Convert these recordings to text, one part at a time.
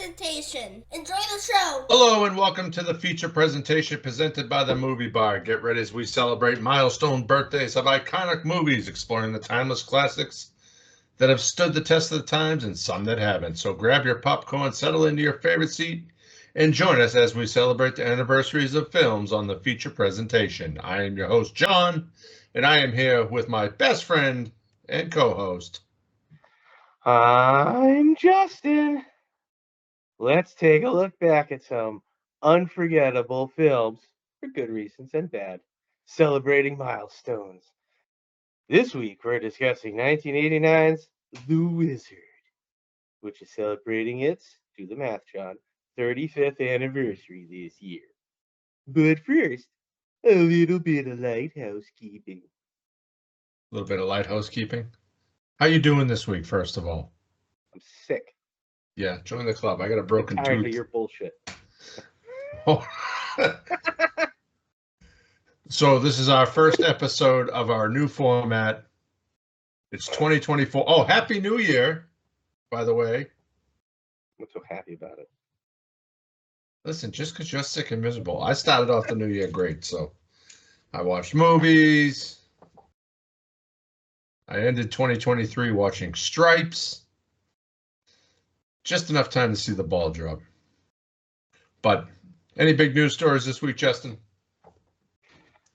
presentation. Enjoy the show. Hello and welcome to the feature presentation presented by the Movie Bar. Get ready as we celebrate milestone birthdays of iconic movies, exploring the timeless classics that have stood the test of the times and some that haven't. So grab your popcorn, settle into your favorite seat, and join us as we celebrate the anniversaries of films on the feature presentation. I am your host, John, and I am here with my best friend and co-host. I'm Justin. Let's take a look back at some unforgettable films for good reasons and bad, celebrating milestones. This week we're discussing 1989's The Wizard, which is celebrating its, do the math, John, 35th anniversary this year. But first, a little bit of light housekeeping. A little bit of light housekeeping. How you doing this week, first of all? I'm sick. Yeah, join the club. I got a broken Tired tooth. of your bullshit. So this is our first episode of our new format. It's 2024. Oh, Happy New Year, by the way. I'm so happy about it. Listen, just because you're sick and miserable, I started off the new year great. So I watched movies. I ended 2023 watching Stripes. Just enough time to see the ball drop. But any big news stories this week, Justin?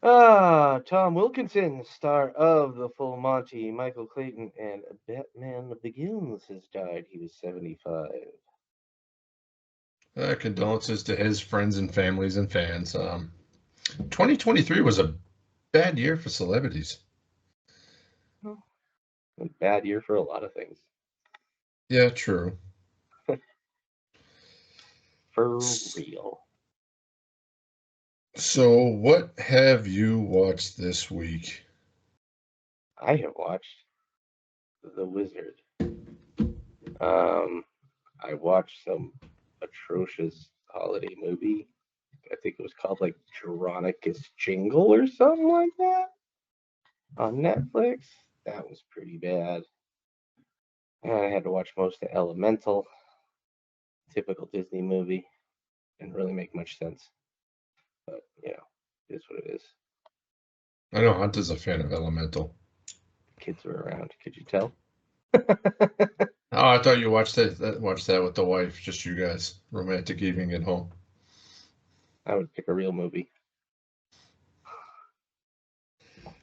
Tom Wilkinson, star of The Full Monty, Michael Clayton, and Batman Begins, has died. He was 75. Condolences to his friends and families and fans. 2023 was a bad year for celebrities. A bad year for a lot of things. Yeah, true. For real. So, what have you watched this week? I have watched The Wizard. I watched some atrocious holiday movie. I think it was called like Jeronicus Jingle or something like that on Netflix. That was pretty bad. And I had to watch most of Elemental. Typical Disney movie. Didn't really make much sense. But, you know, it is what it is. I know Hunter's a fan of Elemental. Kids were around. Could you tell? Oh, I thought you watched that with the wife, just you guys, romantic evening at home. I would pick a real movie.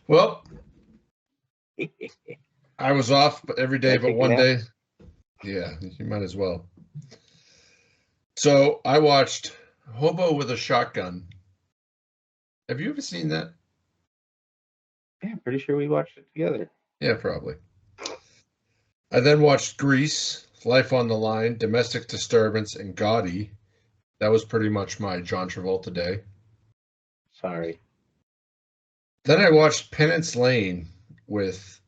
Well, I was off every day but one day. Yeah, you might as well. So I watched Hobo with a Shotgun. Have you ever seen that? Yeah, I'm pretty sure we watched it together. Yeah, probably. I then watched Grease, Life on the Line, Domestic Disturbance, and Gotti. That was pretty much my John Travolta day. Sorry. Then I watched Penance Lane with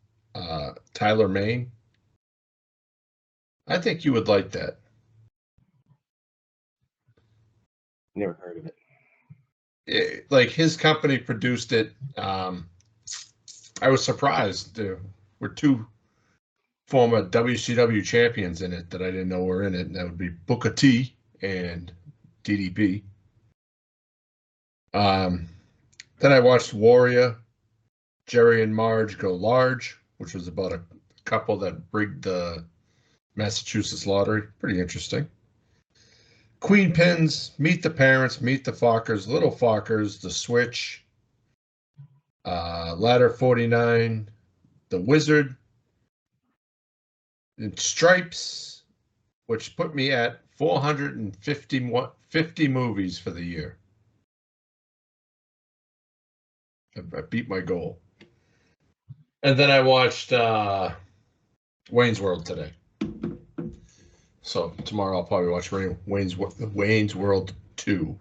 Tyler Mane. I think you would like that. Never heard of it. Like his company produced it. I was surprised. There were two former WCW champions in it that I didn't know were in it, and that would be Booker T and DDP. Then I watched Warrior, Jerry and Marge Go Large, which was about a couple that rigged the Massachusetts lottery. Pretty interesting. Queen Pins, Meet the Parents, Meet the Fockers, Little Fockers, The Switch, Ladder 49, The Wizard, and Stripes, which put me at 450 movies for the year. I beat my goal. And then I watched Wayne's World today. So tomorrow I'll probably watch Wayne's World 2.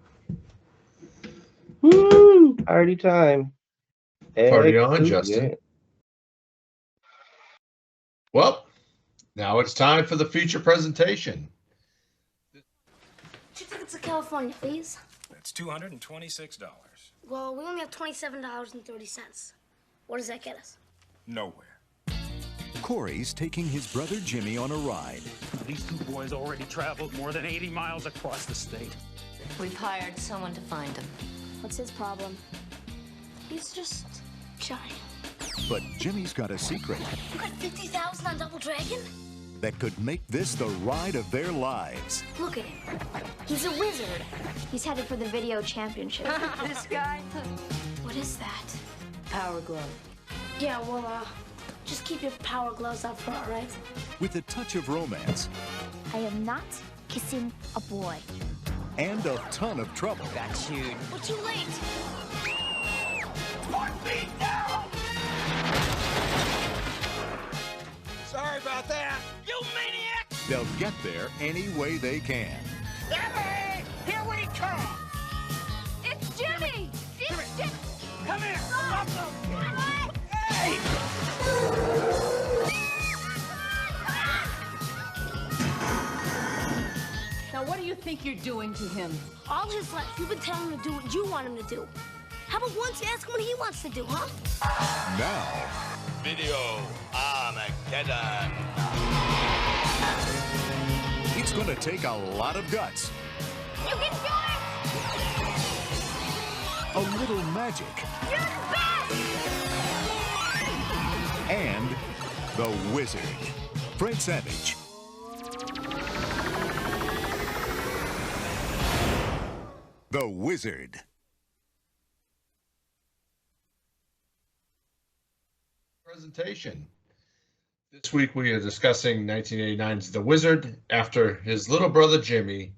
Woo! Party time. Party on, Justin. Well, now it's time for the feature presentation. 2 tickets to California, please. That's $226. Well, we only have $27.30. What does that get us? Nowhere. Corey's taking his brother Jimmy on a ride. These two boys already traveled more than 80 miles across the state. We've hired someone to find him. What's his problem? He's just giant. But Jimmy's got a secret You got 50,000 on Double Dragon? that could make this the ride of their lives. Look at him. He's a wizard. He's headed for the video championship. This guy? What is that? Power glove. Yeah, well, just keep your power gloves up front, right? With a touch of romance I am not kissing a boy. and a ton of trouble. That's huge. We're too late. Sorry about that. You maniac! They'll get there any way they can. Jimmy! Here we come! It's Jimmy! It's Jimmy! Come here! Hey! Now, what do you think you're doing to him? All his life, you've been telling him to do what you want him to do. How about once you ask him what he wants to do, huh? Now, Video Armageddon. it's going to take a lot of guts, You can do it! a little magic, You're the best! and the wizard, Fred Savage. The Wizard. Presentation. This week we are discussing 1989's The Wizard. After his little brother Jimmy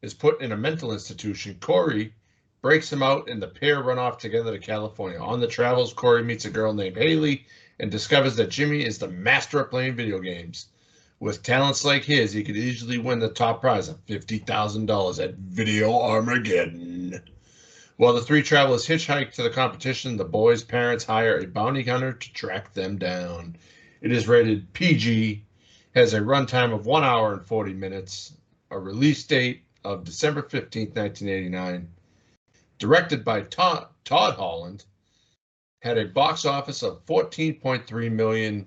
is put in a mental institution, Corey breaks him out and the pair run off together to California. On the travels, Corey meets a girl named Haley and discovers that Jimmy is the master of playing video games. With talents like his, he could easily win the top prize of $50,000 at Video Armageddon. While the three travelers hitchhike to the competition, the boys' parents hire a bounty hunter to track them down. It is rated PG, has a runtime of 1 hour and 40 minutes, a release date of December 15th, 1989. Directed by Todd Holland, had a box office of $14.3 million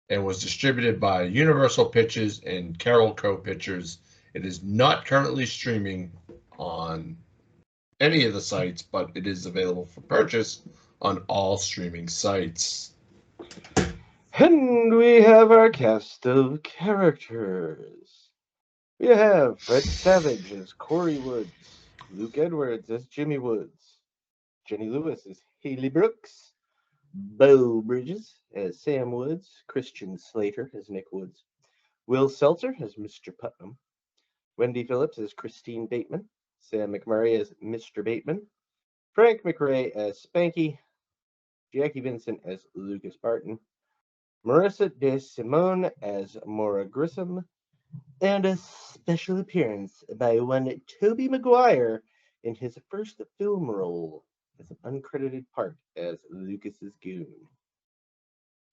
and was distributed by Universal Pictures and Carol Co. Pictures. It is not currently streaming on any of the sites, but it is available for purchase on all streaming sites. And we have our cast of characters. We have Fred Savage as Corey Woods, Luke Edwards as Jimmy Woods, Jenny Lewis as Haley Brooks, Bo Bridges as Sam Woods, Christian Slater as Nick Woods, Will Seltzer as Mr. Putnam, Wendy Phillips as Christine Bateman, Sam McMurray as Mr. Bateman, Frank McRae as Spanky, Jackie Vincent as Lucas Barton, Marissa De Simone as Maura Grissom, and a special appearance by one Toby Maguire in his first film role as an uncredited part as Lucas's goon.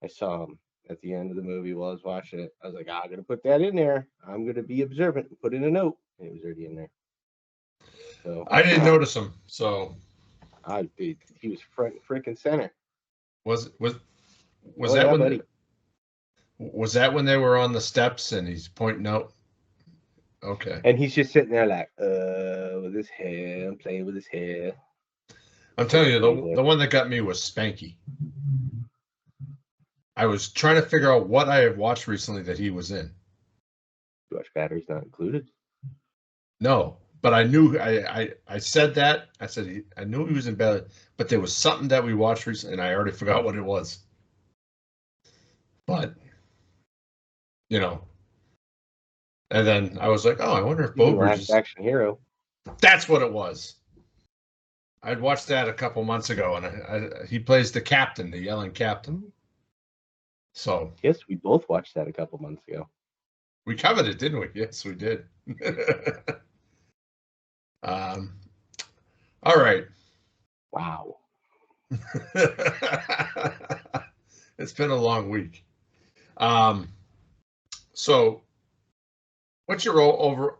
I saw him at the end of the movie while I was watching it. I was like, I'm going to put that in there. I'm going to be observant and put in a note. And it was already in there. So I didn't notice him, so he was front freaking center. was Oh, that yeah, when buddy. was that when they were on the steps and he's pointing out? Okay. And he's just sitting there like, with his hair, and playing with his hair. I'm telling you, the one that got me was Spanky. I was trying to figure out what I have watched recently that he was in. You watch Batteries Not Included? No, but I knew I said that. I said I knew he was in Battery, but there was something that we watched recently, and I already forgot what it was. But and then I was like, oh, I wonder if Bo Bridges. Last Action Hero. That's what it was. I'd watched that a couple months ago, and he plays the captain, the yelling captain. So Yes, we both watched that a couple months ago. we covered it, didn't we? Yes, we did. All right. Wow. It's been a long week. So what's your overall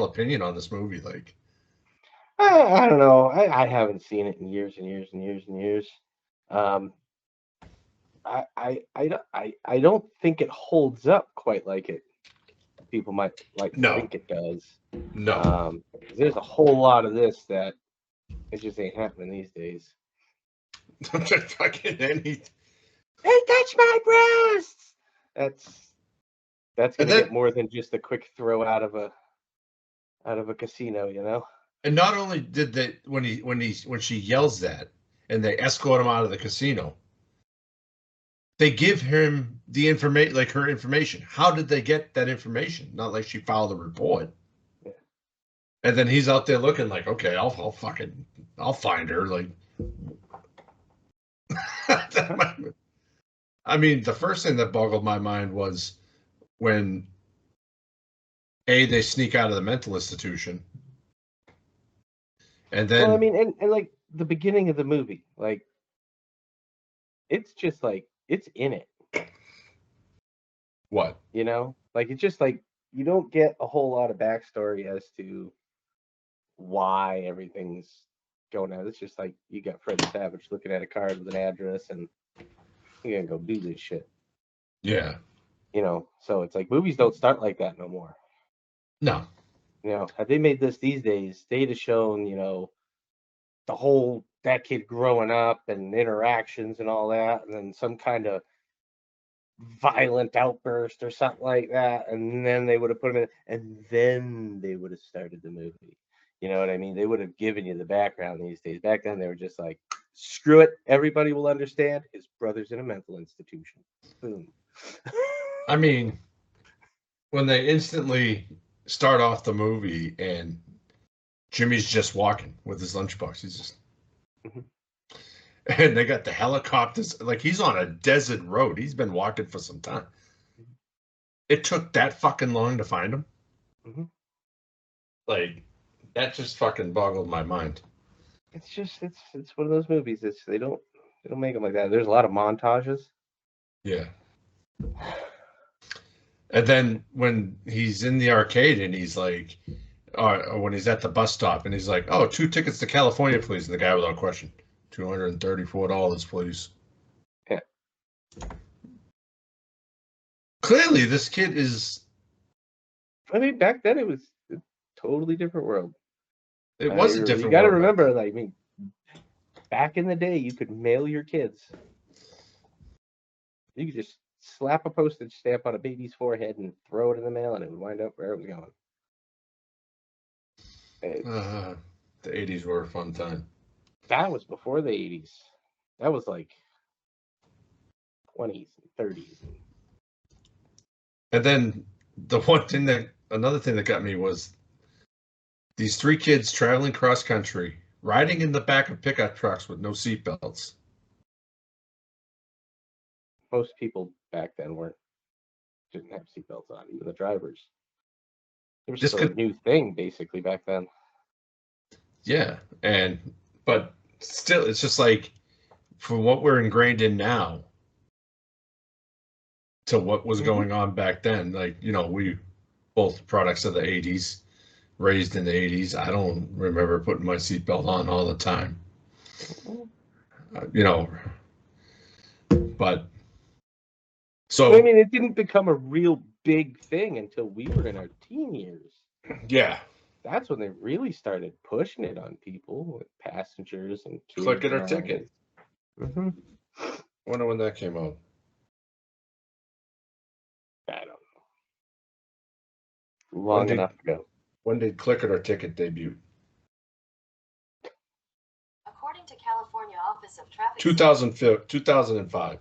opinion on this movie? Like, I don't know. I haven't seen it in years and years and years and years. I don't think it holds up quite like people might like to No. think it does. No. There's a whole lot of this that it just ain't happening these days. Don't just fucking anything. Hey, touch my breasts. That's gonna then- get more than just a quick throw out of a casino, you know. And not only did they when she yells that and they escort him out of the casino, they give him the information, like her information. How did they get that information? Not like she filed a report. Yeah. And then he's out there looking like, okay, I'll find her. Like, I mean, the first thing that boggled my mind was when they sneak out of the mental institution. And then, Well, I mean, and like the beginning of the movie, like it's just like it's in it, what? you know? Like it's just like you don't get a whole lot of backstory as to why everything's going on. It's just like you got Fred Savage looking at a card with an address and you're gonna go do this shit. Yeah. You know, so it's like movies don't start like that no more. No. You know, had they made this these days, they'd have shown, you know, the whole that kid growing up and interactions and all that, and then some kind of violent outburst or something like that, and then they would have put him in, and then they would have started the movie. You know what I mean? They would have given you the background these days. Back then, they were just like, screw it, everybody will understand. His brother's in a mental institution. Boom. I mean, when they instantly start off the movie and Jimmy's just walking with his lunchbox, he's just, and they got the helicopters, like he's on a desert road. He's been walking for some time. It took that fucking long to find him. Like, that just fucking boggled my mind. It's just it's one of those movies. They don't make them like that. There's a lot of montages. Yeah. And then when he's in the arcade and he's like, or when he's at the bus stop and he's like, "Oh, 2 tickets to California, please." And the guy without question, $234, please. Yeah. Clearly, this kid is. I mean, back then it was a totally different world. It was a different. You got to world. remember, like, I mean, back in the day, you could mail your kids. You could just slap a postage stamp on a baby's forehead and throw it in the mail, and it would wind up where it was going. The 80s were a fun time. That was before the 80s. That was like 20s and 30s. And then another thing that got me was these 3 kids traveling cross country, riding in the back of pickup trucks with no seatbelts. Most people back then didn't have seatbelts on, even the drivers. It was just a new thing, basically, back then. Yeah, but still, it's just like, for what we're ingrained in now to what was going on back then, like, you know, we both products of the 80s, raised in the 80s. I don't remember putting my seatbelt on all the time. You know, but so. I mean, it didn't become a real big thing until we were in our teen years. Yeah. That's when they really started pushing it on people, with passengers and kids. Click it or ticket. I Wonder when that came out. don't know. Long enough ago. When did Click It or Ticket debut? According to California Office of Traffic 2005.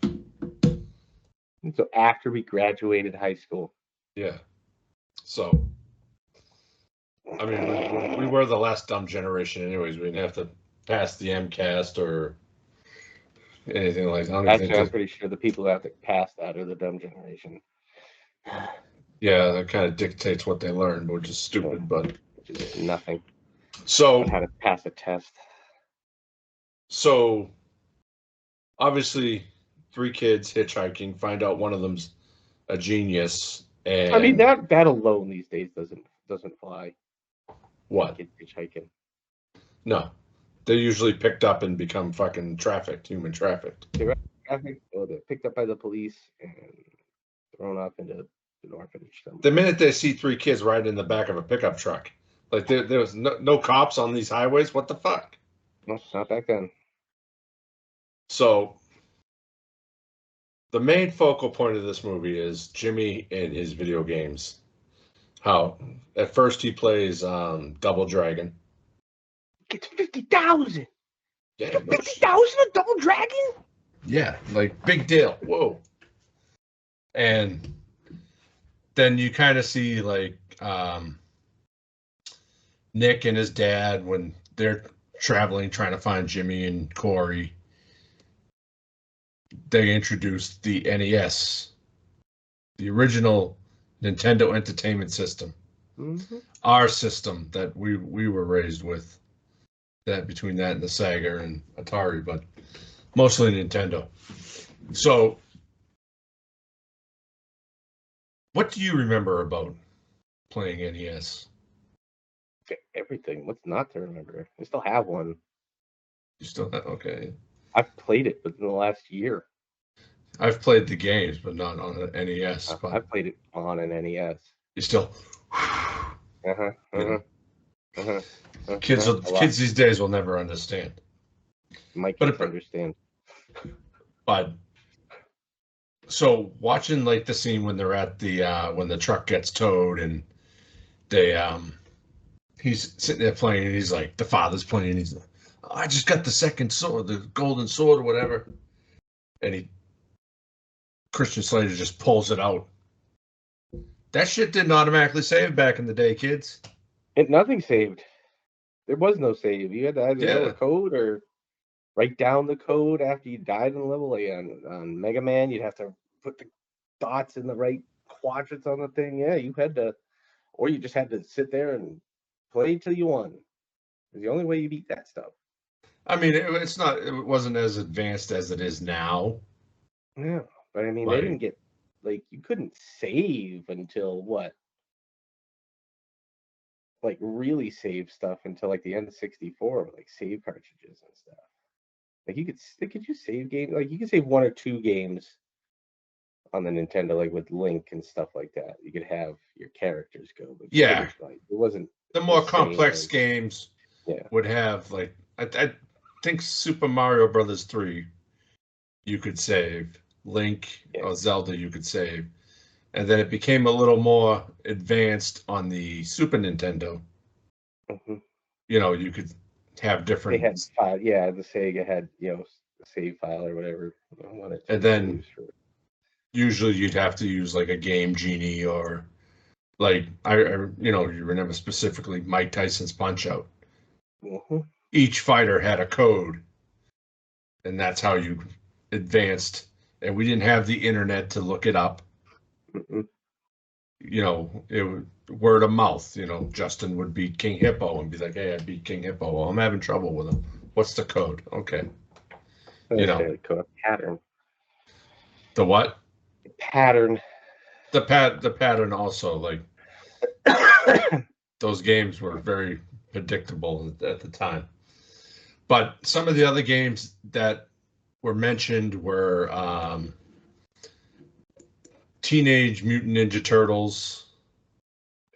So after we graduated high school. Yeah. So, I mean, we were the last dumb generation anyways. We didn't have to pass the MCAST or anything like that. Actually, I'm pretty sure the people who have to pass that are the dumb generation. Yeah, that kind of dictates what they learn, which is stupid, but just nothing. So how to pass a test. So obviously 3 kids hitchhiking, find out one of them's a genius, and I mean that alone these days doesn't fly. What? Kids hitchhiking. No. They're usually picked up and become fucking human trafficked. I traffic, or they're picked up by the police and thrown off into an orphanage somewhere. The minute they see 3 kids riding in the back of a pickup truck, like there was no cops on these highways. What the fuck? No, not back then. So the main focal point of this movie is Jimmy and his video games. How at first he plays Double Dragon. Gets 50,000. Yeah, 50,000 a Double Dragon? yeah, like big deal. Whoa. And then you kind of see like Nick and his dad when they're traveling trying to find Jimmy and Corey. They introduced the NES, the original Nintendo Entertainment System, our system that we were raised with. That between that and the Sega and Atari, but mostly Nintendo. So, what do you remember about playing NES? Everything. What's not to remember? I still have one. You still have, okay. I've played it within the last year. I've played the games, but not on an NES. But I've played it on an NES. you still. Kids these days will never understand. My But kids understand. But so watching like the scene when they're at the when the truck gets towed and they he's sitting there playing and he's like the father's playing, he's like, I just got the second sword, the golden sword or whatever. And Christian Slater just pulls it out. That shit didn't automatically save back in the day, kids. Nothing saved. There was no save. You had to either know a code or write down the code after you died in the level. Like on Mega Man, you'd have to put the dots in the right quadrants on the thing. Yeah, you had to, or you just had to sit there and play till you won. It's the only way you beat that stuff. I mean, it wasn't as advanced as it is now. Yeah, but I mean, they didn't get, like, you couldn't save until what? Like, really save stuff until, like, the N64 with, like, save cartridges and stuff. Like, could you save games? Like, you could save 1 or 2 games on the Nintendo, like, with Link and stuff like that. You could have your characters go. But yeah. Like, it wasn't. The more complex games would have, like, I think Super Mario Brothers 3, you could save. Link or Zelda, you could save. And then it became a little more advanced on the Super Nintendo. You know, you could have different. They had the Sega had, a save file or whatever. And then usually you'd have to use like a Game Genie or like you remember specifically Mike Tyson's Punch Out. Each fighter had a code, and that's how you advanced. And we didn't have the internet to look it up. You know, it was word of mouth. You know, Justin would beat King Hippo and be like, "Hey, I beat King Hippo. Well, I'm having trouble with him. What's the code?" Okay. You know, pattern. The what? Pattern. The pattern also, like those games were very predictable at the time. But some of the other games that were mentioned were Teenage Mutant Ninja Turtles.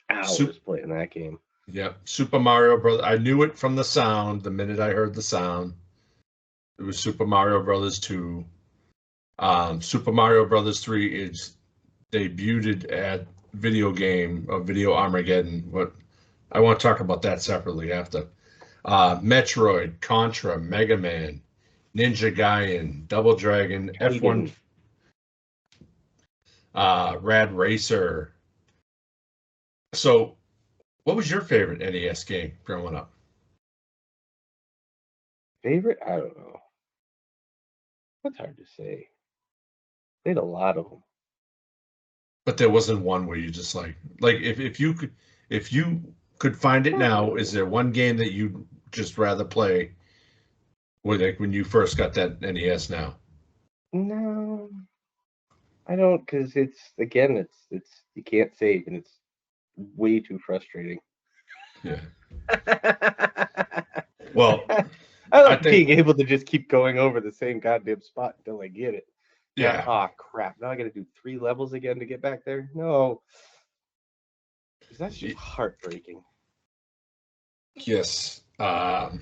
I was playing that game. Yep. Super Mario Brothers. I knew it from the sound the minute I heard the sound. It was Super Mario Brothers 2. Super Mario Brothers 3 is debuted at Video Armageddon. But I want to talk about that separately after. Metroid, Contra, Mega Man, Ninja Gaiden, Double Dragon, F1, Rad Racer. So, what was your favorite NES game growing up? Favorite? I don't know. That's hard to say. They had a lot of them. But there wasn't one where you just like if you could find it now, is there one game that you'd just rather play with, like when you first got that NES now? No, I don't, because it's you can't save and it's way too frustrating. Yeah. Well, I like being able to just keep going over the same goddamn spot until I get it. Yeah. Oh crap! Now I got to do 3 levels again to get back there. No, 'cause that's just heartbreaking. Yes. You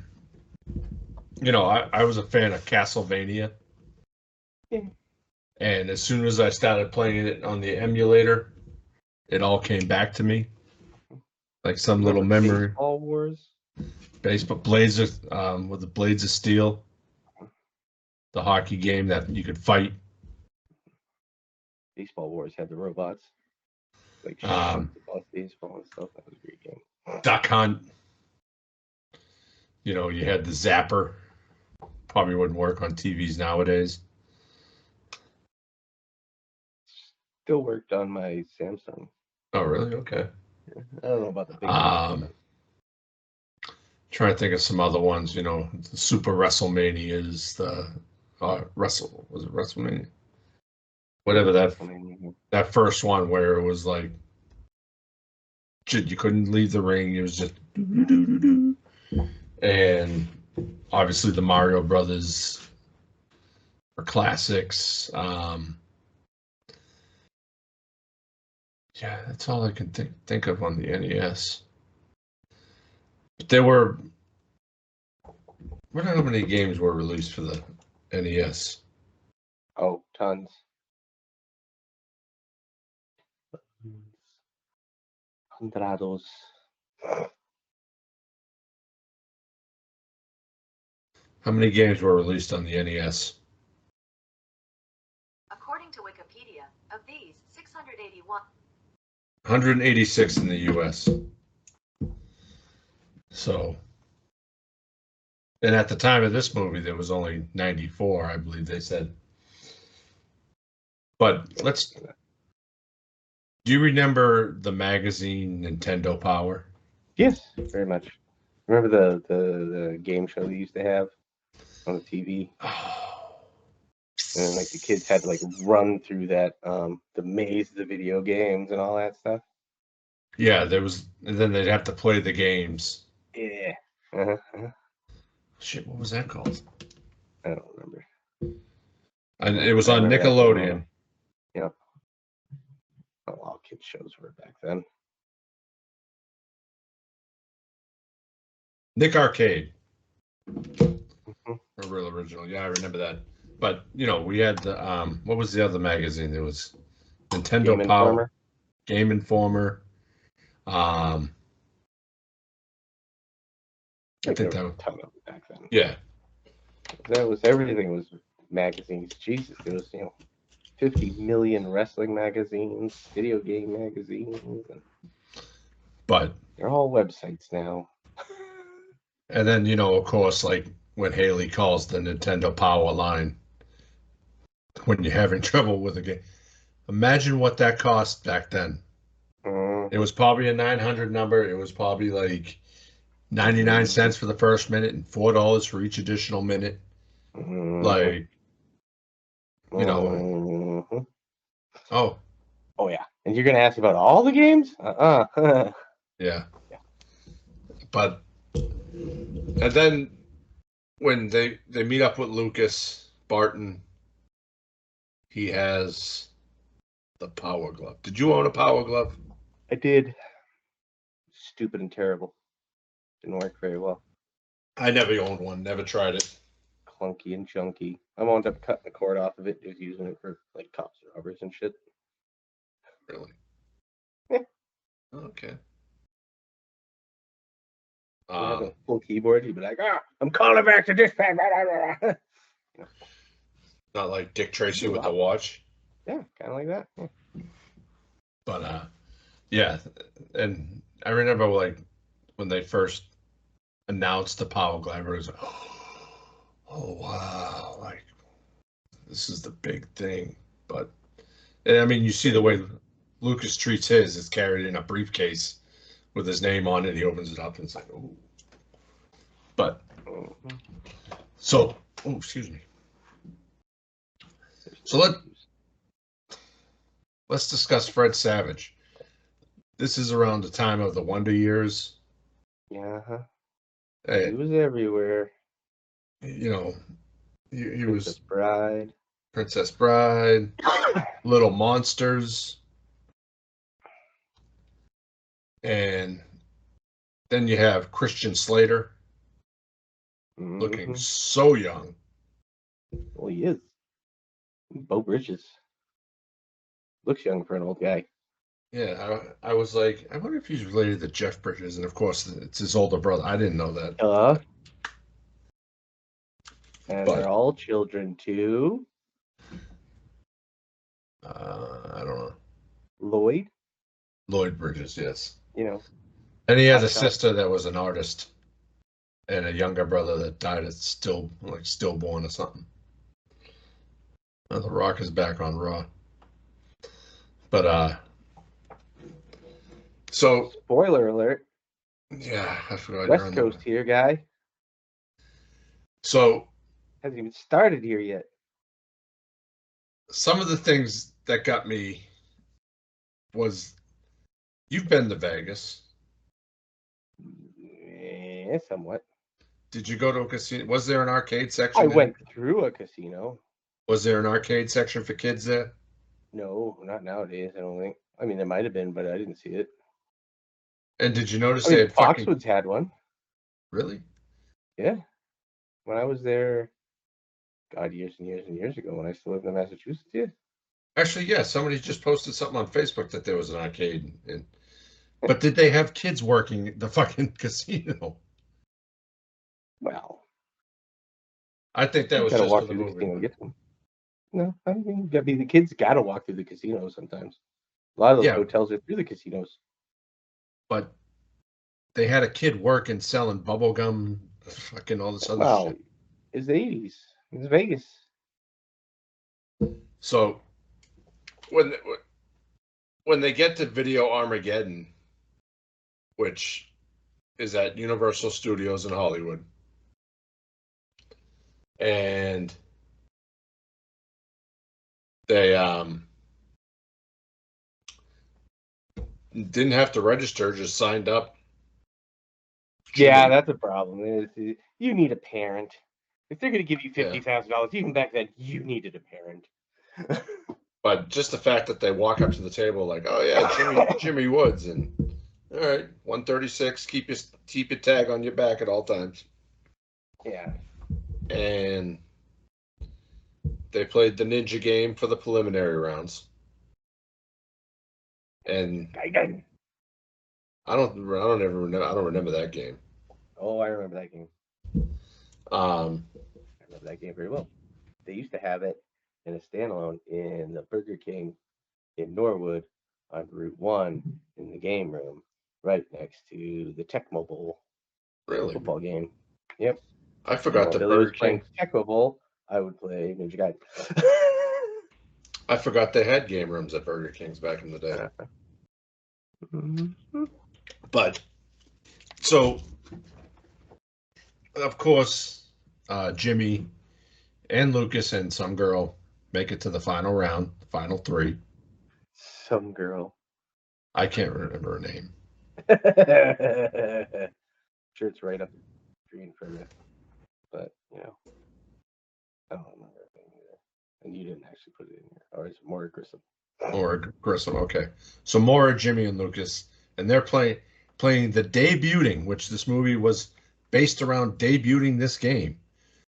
know, I was a fan of Castlevania. Yeah. And as soon as I started playing it on the emulator, it all came back to me. Like some little memory. Baseball Wars. Baseball Blades of, with the Blades of Steel. The hockey game that you could fight. Baseball Wars had the robots. Like baseball and stuff. That was a great game. Duck Hunt. You know, you had the Zapper. Probably wouldn't work on TVs nowadays. Still worked on my Samsung. Oh, really? Okay. I don't know about the big Trying to think of some other ones, you know, the Super WrestleManias, the was it WrestleMania? Whatever that first one where it was like you couldn't leave the ring, it was just and obviously the Mario Brothers are classics. Yeah, that's all I can think of on the NES. But there were, I don't know how many games were released for the NES. Oh, tons. Hundrados. How many games were released on the NES? According to Wikipedia, of these, 681. 186 in the US. So, and at the time of this movie, there was only 94, I believe they said. But do you remember the magazine Nintendo Power? Yes, very much. Remember the game show they used to have on the TV? And like the kids had to like run through that the maze of the video games and all that stuff. Yeah, there was, and then they'd have to play the games. Yeah. Shit, what was that called? I don't remember. And it was on Nickelodeon. Yep. Oh, all kids shows were back then. Nick Arcade. A real original. Yeah, I remember that. But, you know, we had the, what was the other magazine? There was Nintendo Game Power. Informer. Game Informer. I think that was a ton of it back then. Yeah. That was everything was magazines. Jesus, there was 50 million wrestling magazines, video game magazines, and but they're all websites now. And then, you know, of course, like when Haley calls the Nintendo Power line when you're having trouble with a game. Imagine what that cost back then. It was probably a 900 number. It was probably like 99 cents for the first minute and $4 for each additional minute. Like, you know. Oh yeah. And you're gonna ask about all the games? Yeah. But and then when they meet up with Lucas Barton, he has the Power Glove. Did you own a Power Glove? I did. Stupid and terrible. Didn't work very well. I never owned one. Never tried it. Clunky and junky. I wound up cutting the cord off of it. Just using it for like cops and robbers and shit. Really? Yeah. Okay. Have a full keyboard. You'd be like, I'm calling back to dispatch. Not like Dick Tracy with the watch. Yeah, kind of like that. Yeah. But yeah, and I remember like when they first announced the Power Glove, it was like, oh wow, like this is the big thing. But I mean, you see the way Lucas treats his; it's carried in a briefcase with his name on it. He opens it up and it's like, oh. But so, excuse me. So let's discuss Fred Savage. This is around the time of the Wonder Years. Yeah. Hey, he was everywhere. You know, he was Princess Bride. Princess Bride, Little Monsters, and then you have Christian Slater looking so young. Well, he is. Bo Bridges looks young for an old guy. Yeah, I was like, I wonder if he's related to Jeff Bridges, and of course, it's his older brother. I didn't know that. And But- they're all children too. I don't know. Lloyd, Bridges, yes. you know, And he has a Hot shot. sister that was an artist, and a younger brother that died at stillborn or something. Oh, The Rock is back on Raw. But so spoiler alert. yeah, I forgot. West Coast here, guy. So Hasn't even started here yet. some of the things that got me was, you've been to Vegas. Yeah, somewhat. Did you go to a casino? Was there an arcade section? I there? went through a casino. Was there an arcade section for kids there? No, not nowadays. I don't think. I mean, there might have been, but I didn't see it. And did you notice I they mean, had fucking... Foxwoods had one. Really? Yeah. When I was there, God, years and years and years ago, when I still lived in Massachusetts, yeah. Actually, yeah. Somebody just posted something on Facebook that there was an arcade. But did they have kids working the fucking casino? Well, I think that you was gotta just walk for the through the movie. casino to get them. No, I mean, the kids gotta walk through the casino sometimes. A lot of those Yeah. hotels are through the casinos. But they had a kid working selling bubble gum, fucking all this other Well, shit. it's the 80s. It's Vegas. So when they get to Video Armageddon, which is at Universal Studios in Hollywood, and they didn't have to register, just signed up. Yeah, that's a problem. You need a parent. If they're going to give you $50,000, even back then, you needed a parent. But just the fact that they walk up to the table like, oh yeah, Jimmy Woods, and all right, 136, keep your tag on your back at all times. Yeah. And they played the ninja game for the preliminary rounds. And I don't remember that game. Oh, I remember that game. I remember that game very well. They used to have it in a standalone in the Burger King in Norwood on Route 1 in the game room, right next to the Tecmo Bowl football game. Yep. I forgot the Billy Burger was playing King. Tecmo Bowl. I would play Ninja Gaiden. I forgot they had game rooms at Burger King's back in the day. But so, of course, Jimmy and Lucas and some girl make it to the final round, the final three. Some girl. I can't remember her name. Sure, it's right up the screen for you. But, I don't remember her name either. And you didn't actually put it in here. Or is it Maura Grissom? Maura Grissom, okay. So Maura, Jimmy, and Lucas, and they're playing the debuting, which this movie was based around debuting this game,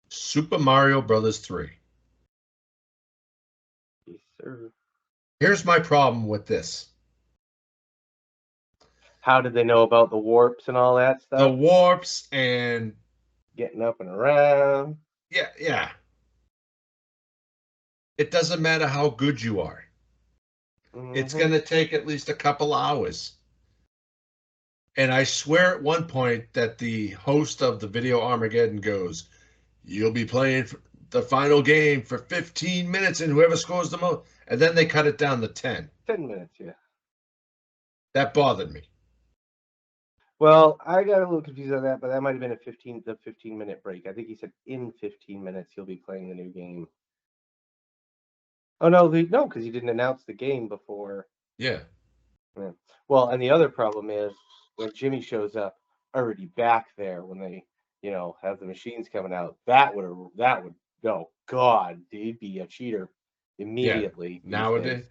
Super Mario Brothers 3. Yes, sir. Here's my problem with this. How did they know about the warps and all that stuff? The warps and getting up and around. Yeah. It doesn't matter how good you are. It's going to take at least a couple hours. And I swear at one point that the host of the Video Armageddon goes, you'll be playing the final game for 15 minutes and whoever scores the most. And then they cut it down to 10. 10 minutes, yeah. That bothered me. Well, I got a little confused on that, but that might have been the 15-minute break. I think he said in 15 minutes he'll be playing the new game. Oh, no, because he didn't announce the game before. Yeah. Well, and the other problem is when Jimmy shows up already back there when they, have the machines coming out, that would No, God, they'd be a cheater immediately. these Nowadays. days.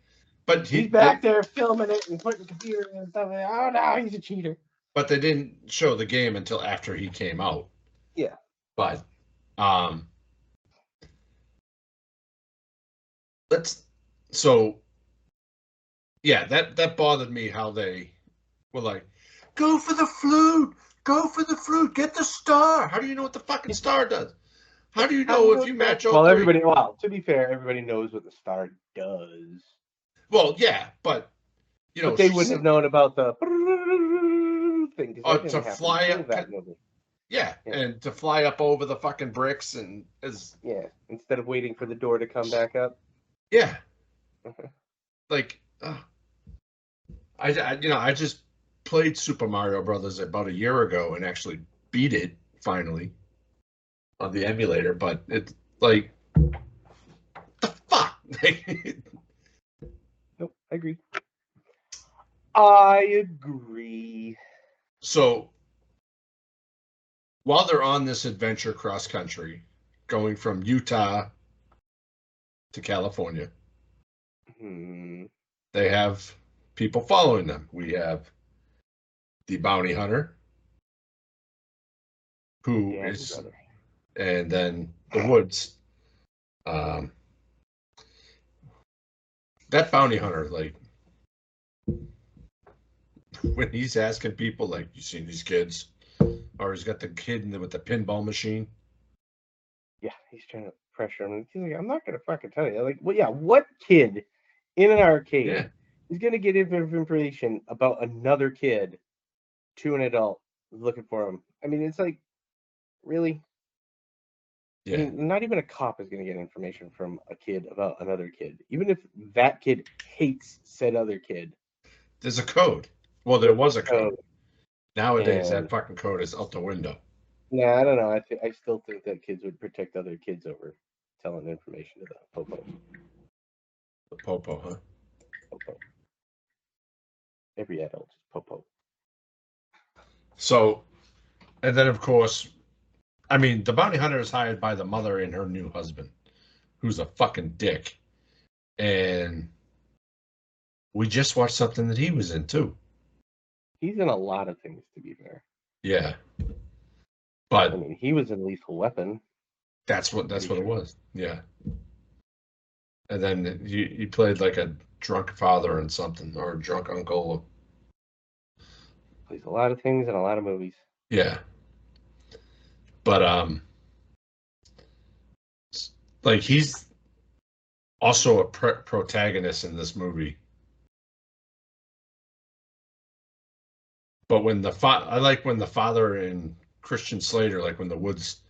But He's back there filming it and putting the computer and stuff. Oh no, he's a cheater. But they didn't show the game until after he came out. Yeah. But that bothered me how they were like, go for the flute, get the star. How do you know what the fucking star does? How do you know if you match all three? To be fair, everybody knows what the star does. Well, yeah, but but they wouldn't have known about the thing. To fly up that movie. Yeah, and to fly up over the fucking bricks and instead of waiting for the door to come back up. Yeah. Like, I just played Super Mario Brothers about a year ago and actually beat it finally on the emulator, but it's like, the fuck? Nope, I agree. I agree. So, while they're on this adventure cross country, going from Utah to California, they have people following them. We have the bounty hunter, who is, and then the Woods. That bounty hunter, like, when he's asking people, like, you seen these kids? Or he's got the kid with the pinball machine. Yeah, he's trying to pressure him. He's like, I'm not going to fucking tell you. Like, well, yeah, what kid in an arcade is going to get information about another kid to an adult looking for him? I mean, it's like, really? Yeah. I mean, not even a cop is going to get information from a kid about another kid, even if that kid hates said other kid. There's a code. Well, there was a code. Nowadays, that fucking code is out the window. Yeah, I don't know. I still think that kids would protect other kids over telling information to the popo. The popo, huh? Popo. Every adult is popo. So, and then of course, I mean, the bounty hunter is hired by the mother and her new husband, who's a fucking dick. And we just watched something that he was in too. He's in a lot of things, to be fair. Yeah. But I mean, he was in Lethal Weapon. That's what it was. Yeah. And then he played like a drunk father in something, or a drunk uncle. Plays a lot of things in a lot of movies. Yeah. But like, he's also a protagonist in this movie. But when I like when the father and Christian Slater, like when the Woods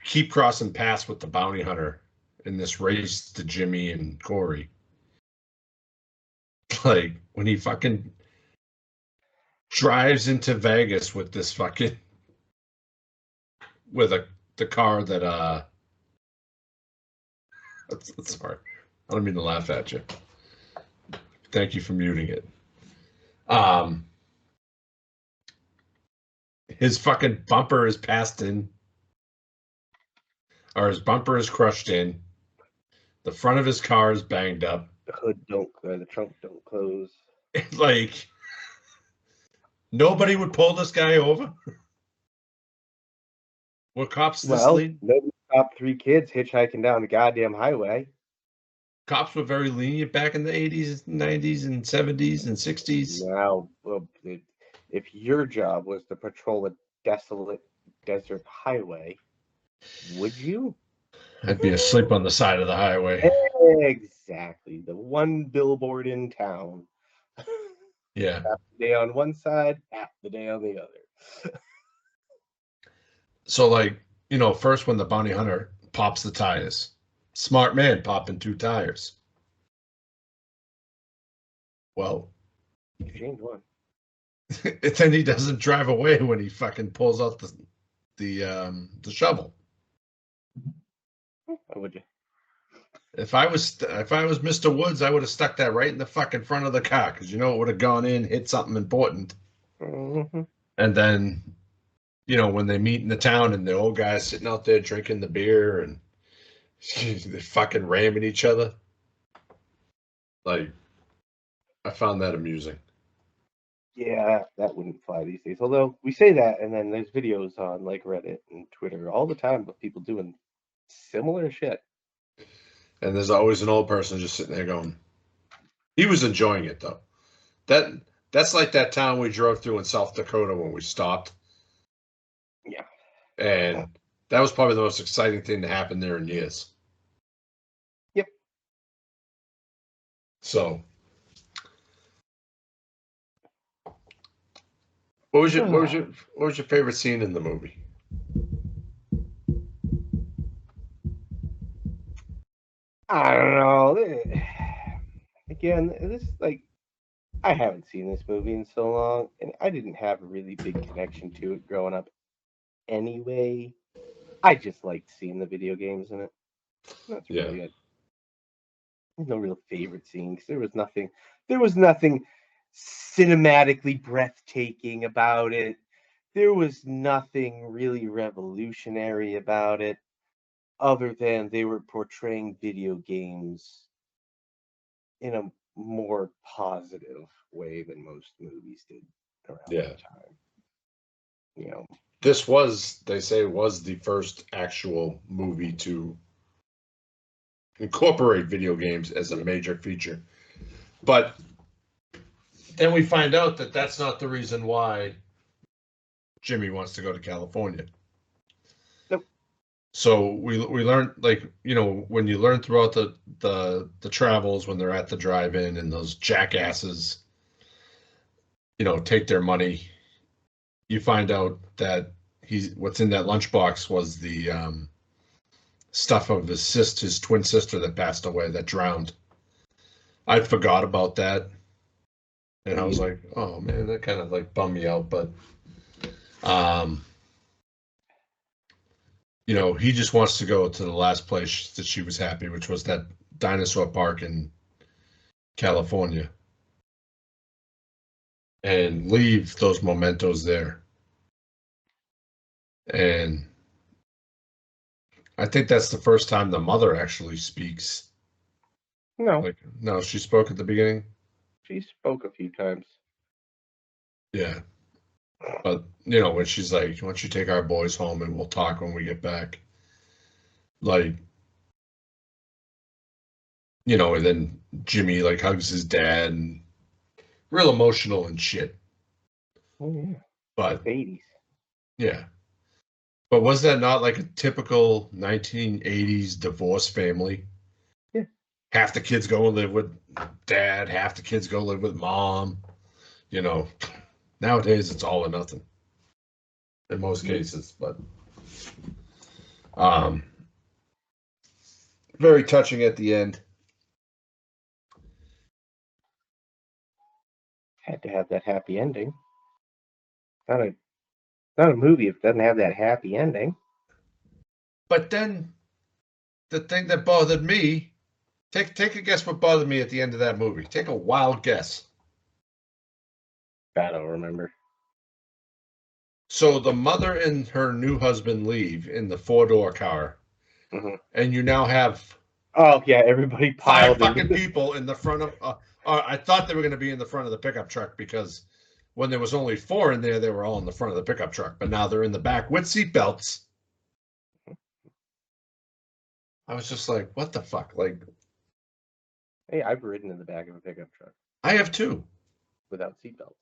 keep crossing paths with the bounty hunter in this race to Jimmy and Corey. Like when he fucking drives into Vegas with this fucking the car that sorry, I don't mean to laugh at you. Thank you for muting it. His fucking bumper is passed in, or his bumper is crushed in. The front of his car is banged up. The hood the trunk don't close. Like, nobody would pull this guy over. What cops this lead? Nobody stopped 3 kids hitchhiking down the goddamn highway. Cops were very lenient back in the 80s, 90s, and 70s, and 60s. Now, well, if your job was to patrol a desolate desert highway, would you? I'd be asleep on the side of the highway. Exactly. The one billboard in town. Yeah. Half the day on one side, half the day on the other. So, like, first when the bounty hunter pops the tires. Smart man popping 2 tires. Well, change one. Then he doesn't drive away when he fucking pulls out the shovel. Why would you? If I was Mr. Woods, I would have stuck that right in the fucking front of the car, because it would have gone in, hit something important, Mm-hmm. and then you know, when they meet in the town and the old guy's sitting out there drinking the beer and they're fucking ramming each other. Like, I found that amusing. Yeah, that wouldn't fly these days. Although we say that, and then there's videos on like Reddit and Twitter all the time of people doing similar shit. And there's always an old person just sitting there going, he was enjoying it though. That's like that town we drove through in South Dakota when we stopped. Yeah. And that was probably the most exciting thing to happen there in years. Yep. So, what was your favorite scene in the movie? I don't know. Again, this like I haven't seen this movie in so long, and I didn't have a really big connection to it growing up. Anyway, I just liked seeing the video games in it. That's really it. There's no real favorite scenes. There was nothing cinematically breathtaking about it. There was nothing really revolutionary about it, other than they were portraying video games in a more positive way than most movies did around that time. You know, this was, they say, was the first actual movie to incorporate video games as a major feature. But then we find out that that's not the reason why Jimmy wants to go to California. Nope. So we learned, like, you know, when you learn throughout the travels, when they're at the drive-in and those jackasses, you know, take their money, you find out that what's in that lunchbox was the stuff of his twin sister that passed away, that drowned. I forgot about that. And I was like, oh man, that kind of like bummed me out. But, you know, he just wants to go to the last place that she was happy, which was that dinosaur park in California, and leave those mementos there. And I think that's the first time the mother actually speaks. No, she spoke at the beginning. She spoke a few times. Yeah. But, you know, when she's like, why don't you take our boys home and we'll talk when we get back? Like, you know, and then Jimmy, like, hugs his dad and real emotional and shit. Oh, yeah. But, 80s. Yeah. But was that not like a typical 1980s divorce family? Yeah. Half the kids go and live with dad, half the kids go live with mom. You know, nowadays it's all or nothing in most cases, but very touching at the end. Had to have that happy ending. Not a movie if it doesn't have that happy ending. But then the thing that bothered me, take a guess what bothered me at the end of that movie. Take a wild guess. I don't remember. So the mother and her new husband leave in the 4-door car, and you now have everybody piled 5 fucking people in the front of. I thought they were going to be in the front of the pickup truck, because when there was only 4 in there, they were all in the front of the pickup truck. But now they're in the back with seatbelts. I was just like, what the fuck? Like, hey, I've ridden in the back of a pickup truck. I have too. Without seatbelts.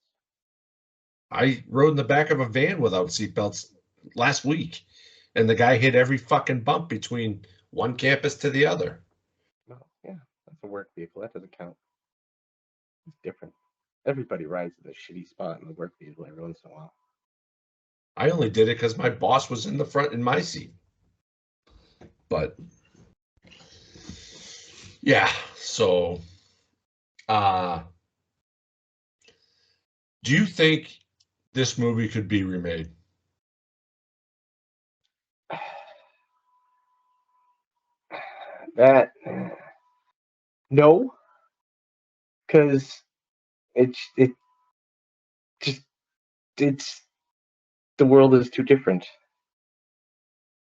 I rode in the back of a van without seatbelts last week, and the guy hit every fucking bump between one campus to the other. No, yeah, that's a work vehicle. That doesn't count. It's different. Everybody rides at a shitty spot in the work vehicle every once in a while. I only did it because my boss was in the front in my seat. But yeah, so do you think this movie could be remade? No, because it's The world is too different.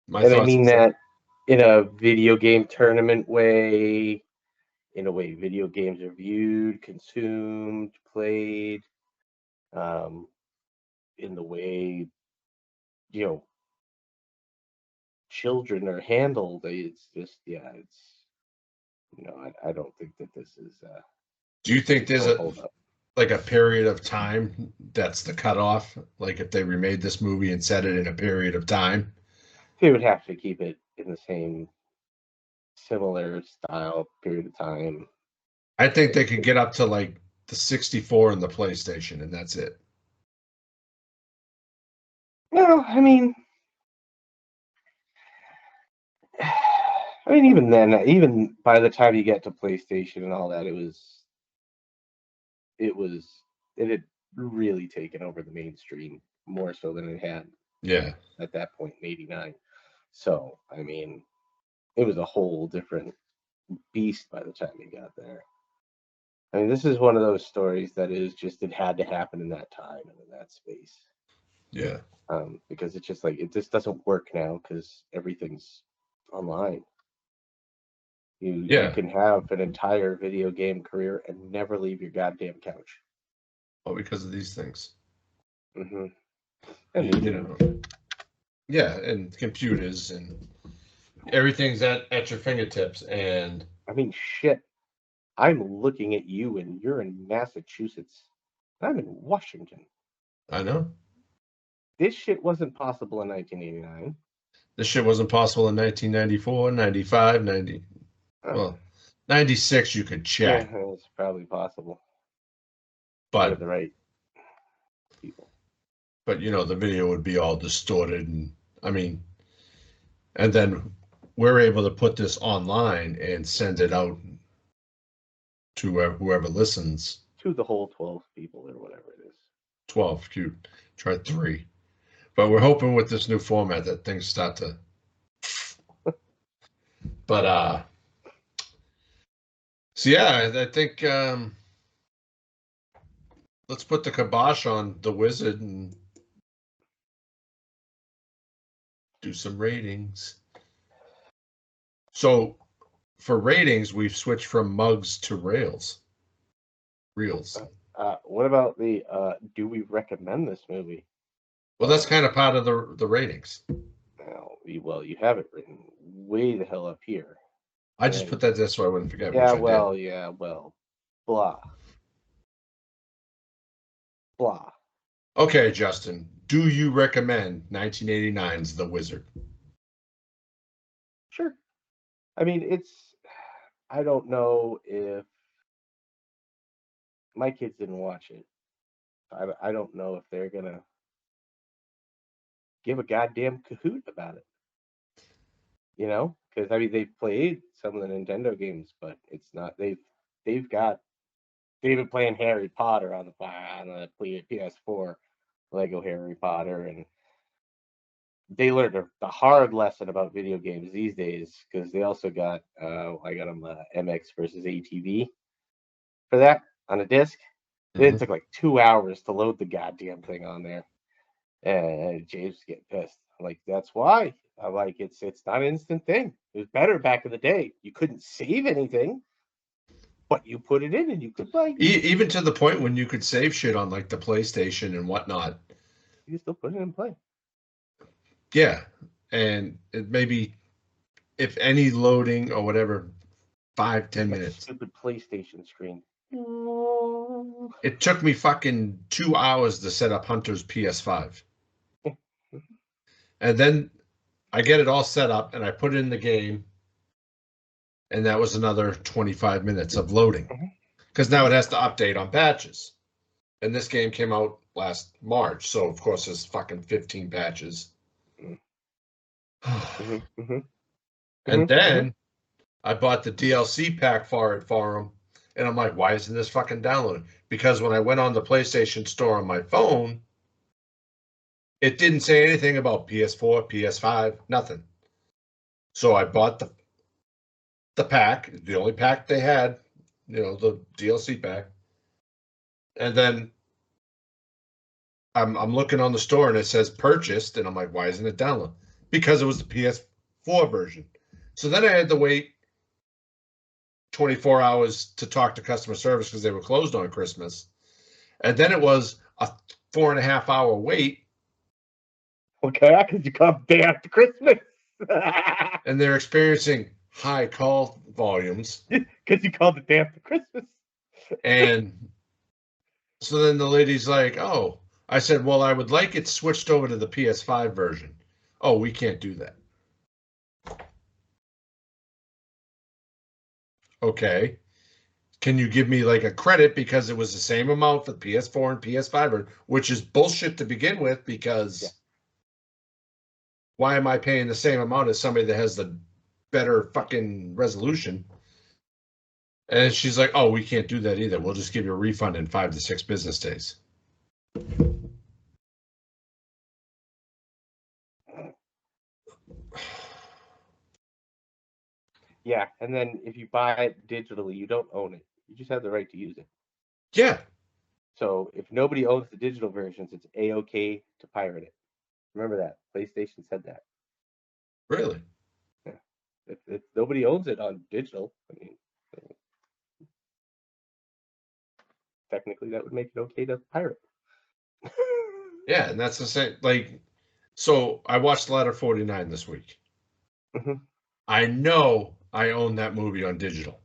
My And I thoughts mean is that in a video game tournament way, in a way video games are viewed, consumed, played, um, in the way, you know, children are handled. It's just, yeah, it's, I don't think that this is, do you think it's there's gonna a hold up. like a period of time that's the cutoff? Like if they remade this movie and set it in a period of time? They would have to keep it in the same similar style period of time. I think they could get up to like the 64 and the PlayStation, and that's it. No, I mean, even then, even by the time you get to PlayStation and all that, it had really taken over the mainstream more so than it had Yeah. at that point in '89. So, I mean, it was a whole different beast by the time you got there. I mean, this is one of those stories that is just, it had to happen in that time and in that space. Yeah. Because it's just like, it just doesn't work now because everything's online. You can have an entire video game career and never leave your goddamn couch. Well, because of these things. Mm-hmm. And yeah, and computers and everything's at your fingertips. And I mean, shit. I'm looking at you, and you're in Massachusetts. I'm in Washington. I know. This shit wasn't possible in 1989. This shit wasn't possible in 1994, 95, 90. Well, 96 you could check. Yeah, it's probably possible. But with the right people. But the video would be all distorted, and I mean, and then we're able to put this online and send it out to whoever listens. To the whole 12 people or whatever it is. 12, cute. Try 3. But we're hoping with this new format that things start to. But so yeah, I think let's put the kibosh on The Wizard and do some ratings. So for ratings, we've switched from mugs to reels. What about the do we recommend this movie? Well, that's kind of part of the ratings. Well, you have it written way the hell up here. I just put that there so I wouldn't forget. Yeah, blah. Blah. Okay, Justin, do you recommend 1989's The Wizard? Sure. I mean, I don't know if my kids didn't watch it. I don't know if they're gonna give a goddamn cahoot about it. Because I mean, they've played some of the Nintendo games, but it's not. They've been playing Harry Potter on the PS4, Lego Harry Potter, and they learned the hard lesson about video games these days because they also got I got them MX versus ATV for that on a disc. It took like 2 hours to load the goddamn thing on there, and James was getting pissed. I'm like, that's why. I'm like, it's not an instant thing. It was better back in the day. You couldn't save anything, but you put it in and you could play. Even to the point when you could save shit on like the PlayStation and whatnot. You can still put it in play. Yeah, and it maybe, if any loading or whatever, 5-10 minutes. Stupid PlayStation screen. It took me fucking 2 hours to set up Hunter's PS5. And then I get it all set up and I put it in the game. And that was another 25 minutes of loading. Because now it has to update on patches. And this game came out last March. So, of course, there's fucking 15 patches. And then I bought the DLC pack for him. And I'm like, why isn't this fucking downloading? Because when I went on the PlayStation Store on my phone, it didn't say anything about PS4, PS5, nothing. So I bought the pack, the only pack they had, the DLC pack. And then I'm looking on the store and it says purchased, and I'm like, why isn't it download? Because it was the PS4 version. So then I had to wait 24 hours to talk to customer service because they were closed on Christmas. And then it was a 4.5 hour wait. Okay, because you come day after Christmas. And they're experiencing high call volumes. Because you called the day after Christmas. And so then the lady's like, oh, I said, well, I would like it switched over to the PS5 version. Oh, we can't do that. Okay. Can you give me like a credit because it was the same amount for PS4 and PS5, which is bullshit to begin with, because why am I paying the same amount as somebody that has the better fucking resolution? And she's like, oh, we can't do that either. We'll just give you a refund in 5 to 6 business days. Yeah, and then if you buy it digitally, you don't own it. You just have the right to use it. Yeah. So if nobody owns the digital versions, it's A-OK to pirate it. Remember that. PlayStation said that. Really? Yeah. If nobody owns it on digital, I mean, technically that would make it okay to pirate. Yeah, and that's the same. Like, so I watched Ladder 49 this week. Mhm. I know I own that movie on digital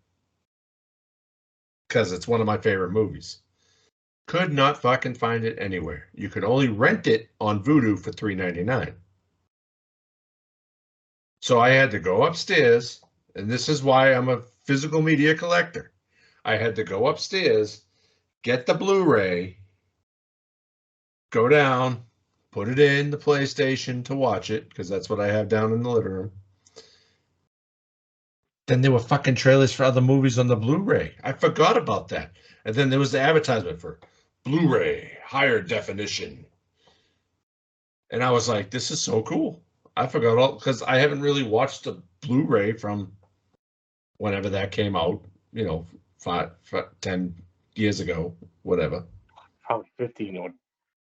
because it's one of my favorite movies. Could not fucking find it anywhere. You could only rent it on Vudu for $3.99. So I had to go upstairs, and this is why I'm a physical media collector. I had to go upstairs, get the Blu-ray, go down, put it in the PlayStation to watch it, because that's what I have down in the living room. Then there were fucking trailers for other movies on the Blu-ray. I forgot about that. And then there was the advertisement for Blu-ray, higher definition. And I was like, this is so cool. I forgot all, because I haven't really watched the Blu-ray from whenever that came out, 10 years ago, whatever. Probably 15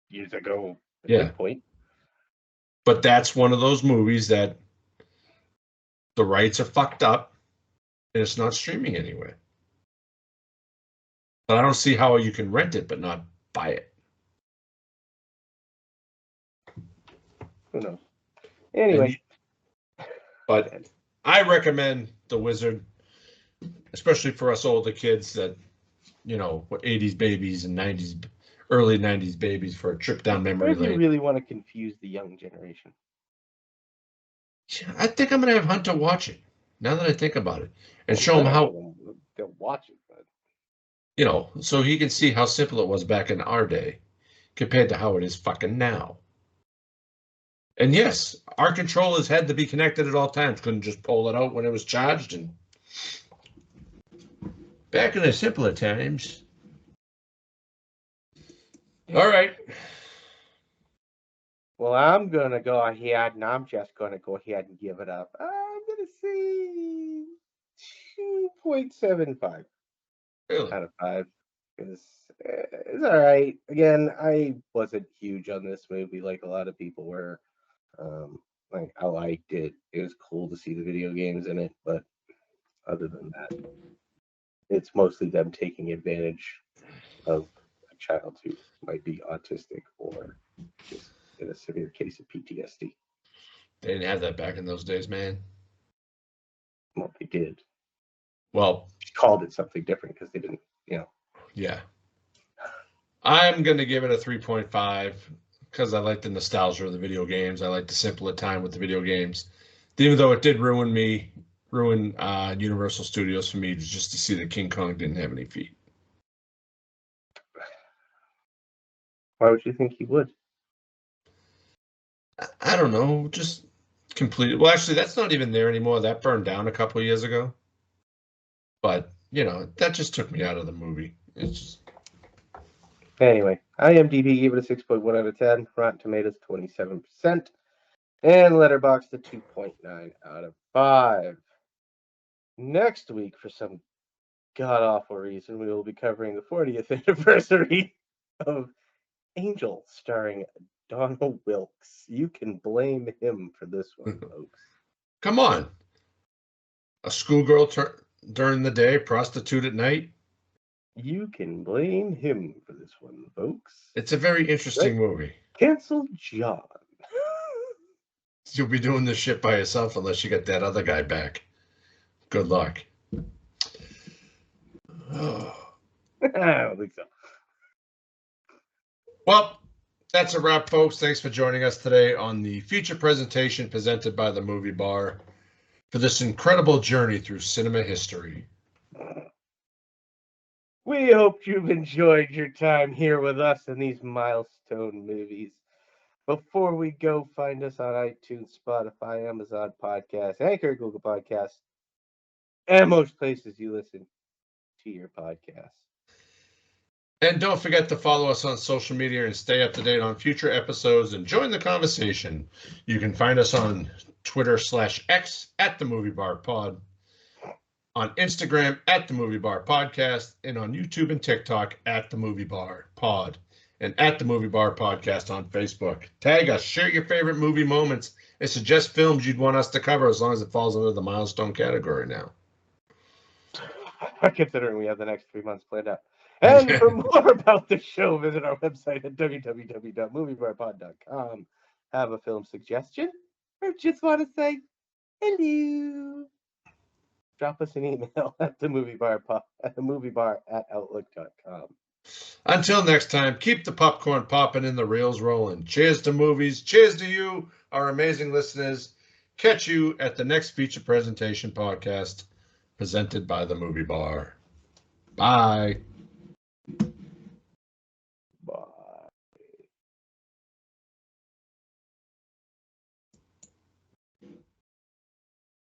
years ago at Yeah. this point. But that's one of those movies that the rights are fucked up and it's not streaming anywhere. But I don't see how you can rent it but not buy it. Who knows? Anyway. But I recommend The Wizard, especially for us older kids that, 80s babies and 90s, early 90s babies, for a trip down memory If you lane. really want to confuse the young generation. I think I'm going to have Hunter watch it, now that I think about it, and show him how, they'll watch it, but so he can see how simple it was back in our day compared to how it is fucking now. And yes, our controllers had to be connected at all times. Couldn't just pull it out when it was charged. And back in the simpler times. All right. Well, I'm going to go ahead, and I'm just going to go ahead and give it up. I'm going to say 2.75 Really? out of 5. It's all right. Again, I wasn't huge on this movie like a lot of people were. I liked it. It was cool to see the video games in it, but other than that, it's mostly them taking advantage of a child who might be autistic or just in a severe case of PTSD. They didn't have that back in those days, man. Well, they did. Well, called it something different because they didn't, Yeah. I'm going to give it a 3.5 because I like the nostalgia of the video games. I like the simpler time with the video games. Even though it did ruin Universal Studios for me just to see that King Kong didn't have any feet. Why would you think he would? I don't know. Just completely. Well, actually, that's not even there anymore. That burned down a couple of years ago. But, that just took me out of the movie. It's just... Anyway, IMDb gave it a 6.1 out of 10. Rotten Tomatoes 27%. And Letterboxd a 2.9 out of 5. Next week, for some god-awful reason, we will be covering the 40th anniversary of Angel, starring Donald Wilkes. You can blame him for this one, folks. Come on. A schoolgirl during the day, prostitute at night. You can blame him for this one, folks. It's a very interesting movie. Cancel John. You'll be doing this shit by yourself unless you get that other guy back. Good luck. I don't think so. Well, that's a wrap, folks. Thanks for joining us today on the feature presentation presented by the Movie Bar for this incredible journey through cinema history. We hope you've enjoyed your time here with us in these milestone movies. Before we go, find us on iTunes, Spotify, Amazon Podcasts, Anchor, Google Podcasts, and most places you listen to your podcasts. And don't forget to follow us on social media and stay up to date on future episodes and join the conversation. You can find us on Twitter/X at the Movie Bar Pod, on Instagram at the Movie Bar Podcast, and on YouTube and TikTok at the Movie Bar Pod, and at the Movie Bar Podcast on Facebook. Tag us, share your favorite movie moments, and suggest films you'd want us to cover as long as it falls under the milestone category now. Considering we have the next 3 months planned out. And for more about the show, visit our website at www.moviebarpod.com. Have a film suggestion? Or just want to say hello? Drop us an email at the moviebar at outlook.com. Until next time, keep the popcorn popping and the reels rolling. Cheers to movies. Cheers to you, our amazing listeners. Catch you at the next feature presentation podcast presented by the Movie Bar. Bye.